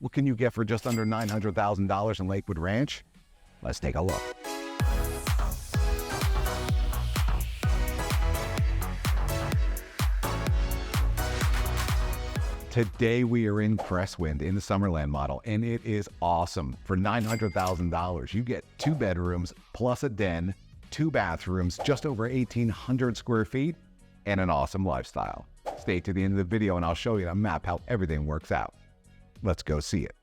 What can you get for just under $900,000 in Lakewood Ranch? Let's take a look. Today we are in Cresswind in the Summerland model, and it is awesome. For $900,000, you get 2 bedrooms plus a den, 2 bathrooms, just over 1,800 square feet, and an awesome lifestyle. Stay to the end of the video and I'll show you on a map how everything works out. Let's go see it.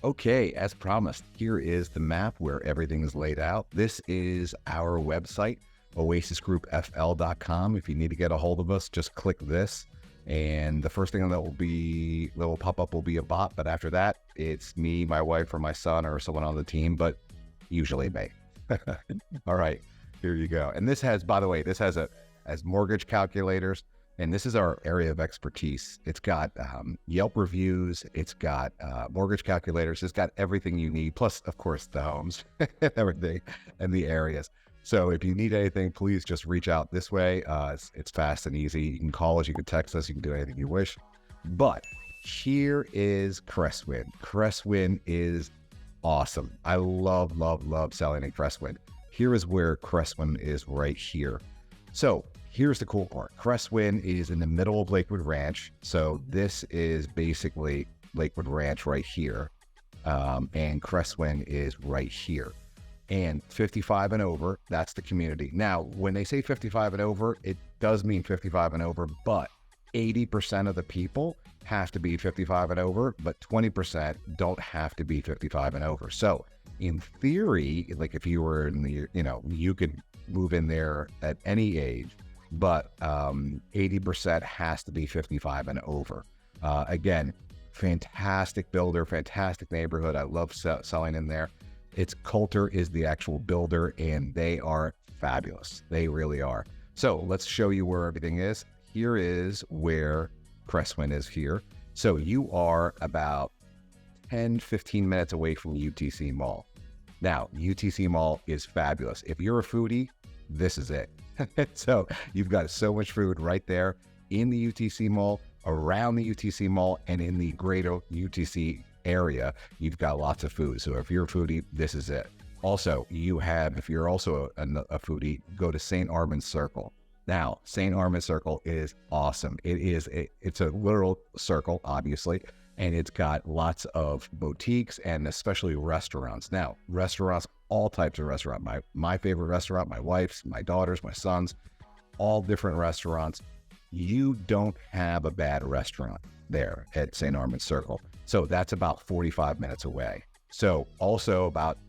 Okay, as promised, here is the map where everything is laid out. This is our website, oasisgroupfl.com. If you need to get a hold of us, just click this. And the first thing that will pop up will be a bot. But after that, it's me, my wife, or my son, or someone on the team, but usually me. All right, here you go. And this has, by the way, as mortgage calculators. And this is our area of expertise. It's got Yelp reviews. It's got mortgage calculators. It's got everything you need. Plus, of course, the homes and everything and the areas. So if you need anything, please just reach out this way. It's fast and easy. You can call us. You can text us. You can do anything you wish. But here is Cresswind. Cresswind is awesome. I love selling in Cresswind. Here is where Cresswind is right here. So here's the cool part. Cresswind is in the middle of Lakewood Ranch. So this is basically Lakewood Ranch right here. And Cresswind is right here. And 55 and over, that's the community. Now, when they say 55 and over, it does mean 55 and over, but 80% of the people have to be 55 and over, but 20% don't have to be 55 and over. So in theory, like if you were in the, you could move in there at any age, but 80% has to be 55 and over. Again, fantastic builder, fantastic neighborhood. I love selling in there. It's Coulter is the actual builder, and they are fabulous. They really are. So let's show you where everything is. Here is where Cresswind is here. So you are about 10, 15 minutes away from UTC Mall. Now, UTC Mall is fabulous. If you're a foodie, this is it. So you've got so much food right there in the UTC Mall, around the UTC Mall, and in the greater UTC area. You've got lots of food. So if you're a foodie, this is it. Also, if you're also a foodie, go to St. Armands Circle. Now, St. Armands Circle is awesome. It's a literal circle, obviously, and it's got lots of boutiques and especially restaurants. Now, restaurants, all types of restaurants. My favorite restaurant, my wife's, my daughter's, my son's, all different restaurants. You don't have a bad restaurant there at St. Armands Circle. So that's about 45 minutes away. So also about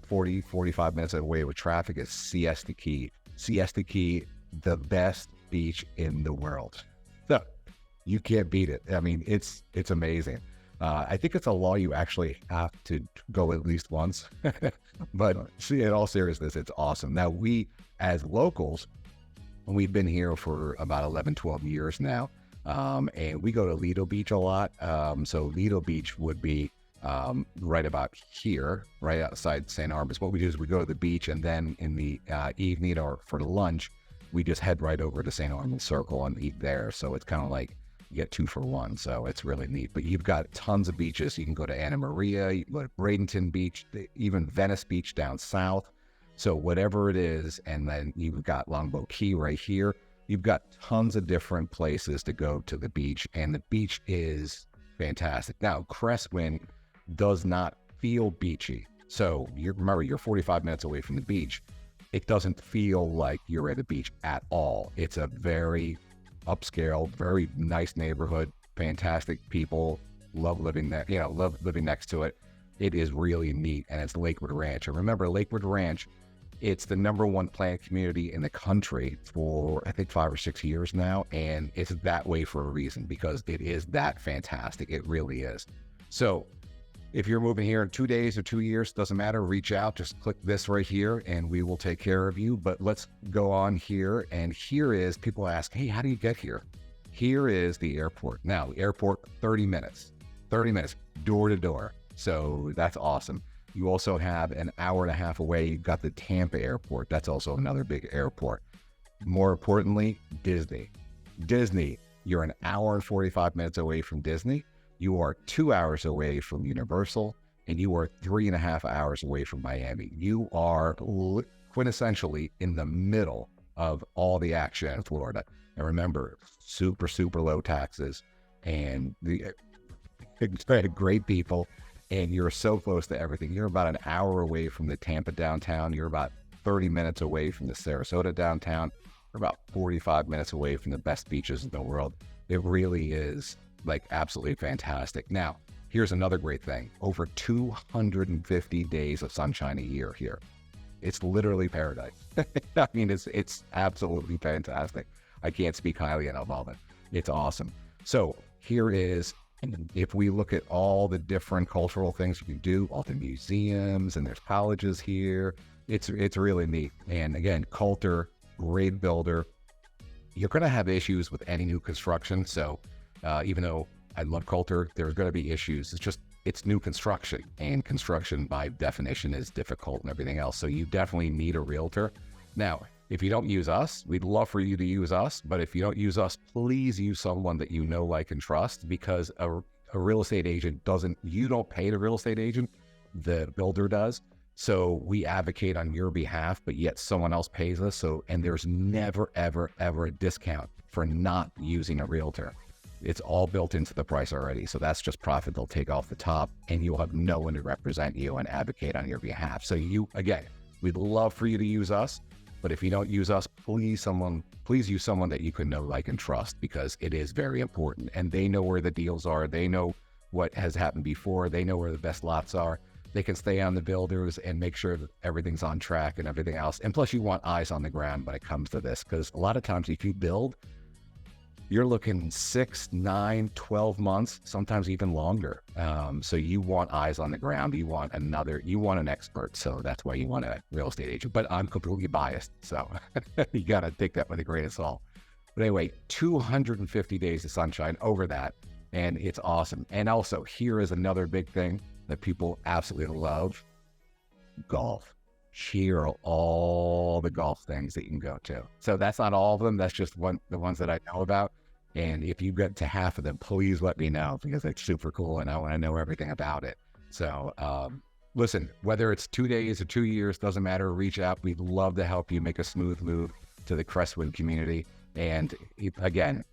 45 minutes away with traffic is Siesta Key. Siesta Key, the best beach in the world. So you can't beat it. I mean, it's amazing. I think it's a law you actually have to go at least once. But see, in all seriousness, it's awesome. Now, we as locals, we've been here for about 11, 12 years now. And we go to Lido Beach a lot. So Lido Beach would be right about here, right outside St. Armands. What we do is we go to the beach, and then in the evening or for lunch, we just head right over to St. Armands Circle and eat there. So it's kind of like you get 2 for 1. So it's really neat. But you've got tons of beaches. You can go to Anna Maria, you can go to Bradenton Beach, even Venice Beach down south. So whatever it is, and then you've got Longboat Key right here. You've got tons of different places to go to the beach, and the beach is fantastic. Now, Cresswind does not feel beachy. So remember, you're 45 minutes away from the beach. It doesn't feel like you're at a beach at all. It's a very upscale, very nice neighborhood, fantastic people, love living there, love living next to it. It is really neat, and it's Lakewood Ranch. And remember, Lakewood Ranch, it's the #1 planned community in the country for, I think, 5 or 6 years now. And it's that way for a reason, because it is that fantastic. It really is. So if you're moving here in 2 days or 2 years, doesn't matter, reach out, just click this right here and we will take care of you. But let's go on here. And here is, people ask, hey, how do you get here? Here is the airport. Now, the airport, 30 minutes, door to door. So that's awesome. You also have an hour and a half away, you've got the Tampa airport. That's also another big airport. More importantly, Disney. Disney, you're an hour and 45 minutes away from Disney. You are 2 hours away from Universal, and you are 3.5 hours away from Miami. You are quintessentially in the middle of all the action in Florida. And remember, super, super low taxes and the great people. And you're so close to everything. You're about an hour away from the Tampa downtown. You're about 30 minutes away from the Sarasota downtown. You're about 45 minutes away from the best beaches in the world. It really is like absolutely fantastic. Now, Here's another great thing. Over 250 days of sunshine a year here. It's literally paradise. I mean, it's absolutely fantastic. I can't speak highly enough of it. It's awesome. So here is, if we look at all the different cultural things you can do, all the museums, and there's colleges here, it's really neat. And again, Coulter, great builder. You're going to have issues with any new construction. So even though I love Coulter, there's going to be issues. It's new construction, and construction by definition is difficult and everything else. So you definitely need a realtor. Now, if you don't use us, we'd love for you to use us. But if you don't use us, please use someone that you know, like, and trust, because a real estate agent you don't pay the real estate agent, the builder does. So we advocate on your behalf, but yet someone else pays us. And there's never, ever, ever a discount for not using a realtor. It's all built into the price already. So that's just profit they'll take off the top, and you'll have no one to represent you and advocate on your behalf. So again, we'd love for you to use us, but if you don't use us, please use someone that you can know, like, and trust, because it is very important, and they know where the deals are. They know what has happened before. They know where the best lots are. They can stay on the builders and make sure that everything's on track and everything else. And plus, you want eyes on the ground when it comes to this, because a lot of times if you build, you're looking 6, 9, 12 months, sometimes even longer. So you want eyes on the ground. You want an expert. So that's why you want a real estate agent. But I'm completely biased, so you got to take that with a grain of salt. But anyway, 250 days of sunshine over that, and it's awesome. And also, here is another big thing that people absolutely love: golf. Here are all the golf things that you can go to. So that's not all of them. That's just the ones that I know about. And if you get to half of them, please let me know, because it's super cool and I want to know everything about it. So listen, whether it's 2 days or 2 years, doesn't matter. Reach out. We'd love to help you make a smooth move to the Cresswind community. And again,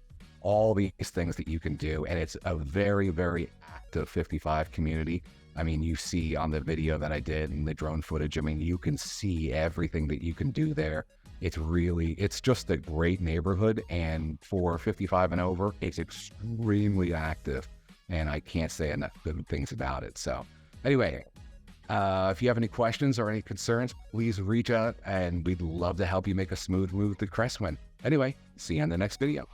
all these things that you can do. And it's a very, very active 55 community. I mean, you see on the video that I did and the drone footage, I mean, you can see everything that you can do there. It's just a great neighborhood. And for 55 and over, it's extremely active. And I can't say enough good things about it. So anyway, if you have any questions or any concerns, please reach out, and we'd love to help you make a smooth move to Cresswind. Anyway, see you on the next video.